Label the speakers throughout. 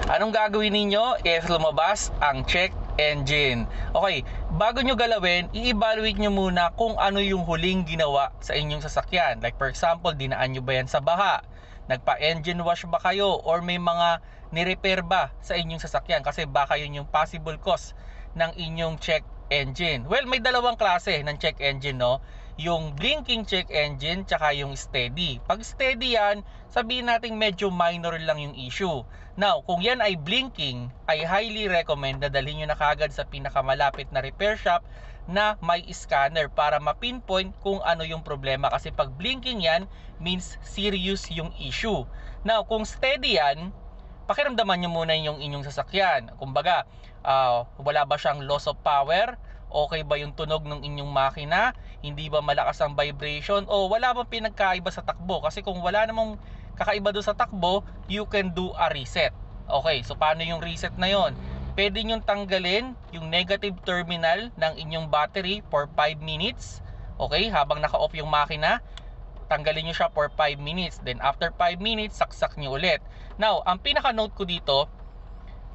Speaker 1: Anong gagawin ninyo if lumabas ang check engine? Okay, bago nyo galawin, i-evaluate nyo muna kung ano yung huling ginawa sa inyong sasakyan. Like for example, dinaan nyo ba yan sa baha? Nagpa-engine wash ba kayo? Or may mga ni-repair ba sa inyong sasakyan? Kasi baka yun yung possible cause ng inyong check engine. Well, may dalawang klase ng check engine, no? Yung blinking check engine tsaka yung steady. Pag steady yan, sabihin natin medyo minor lang yung issue. Now, kung yan ay blinking, I highly recommend na dalhin nyo na kagad sa pinakamalapit na repair shop na may scanner para ma-pinpoint kung ano yung problema. Kasi pag blinking yan, means serious yung issue. Now, kung steady yan, pakiramdaman nyo muna yung inyong sasakyan. Kumbaga, wala ba siyang loss of power? Okay ba yung tunog ng inyong makina? Hindi ba malakas ang vibration? O wala bang pinagkaiba sa takbo? Kasi kung wala namang kakaiba doon sa takbo, you can do a reset. Okay, so paano yung reset na yon? Pwede nyo tanggalin yung negative terminal ng inyong battery for 5 minutes. Okay, habang naka-off yung makina, tanggalin nyo siya for 5 minutes. Then after 5 minutes, saksak nyo ulit. Now, ang pinaka-note ko dito,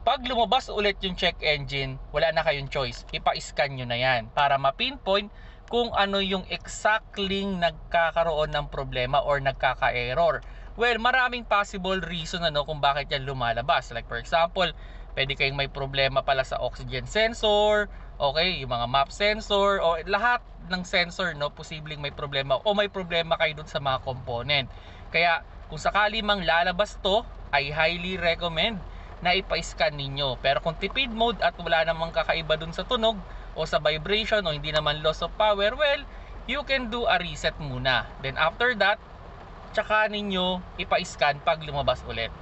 Speaker 1: pag lumabas ulit yung check engine, wala na kayong choice. Ipa-scan nyo na yan para ma-pinpoint kung ano yung exactly nagkakaroon ng problema or nagkaka-error. Well, maraming possible reason kung bakit yan lumalabas. Like for example, pwede kayong may problema pala sa oxygen sensor, okay, yung mga map sensor, o lahat ng sensor, posibleng may problema o may problema kayo dun sa mga component. Kaya kung sakali mang lalabas to, I highly recommend na ipa-scan ninyo. Pero kung tipid mode at wala namang kakaiba dun sa tunog o sa vibration o hindi naman loss of power, well, you can do a reset muna. Then after that, tsaka ninyo ipa-scan pag lumabas ulit.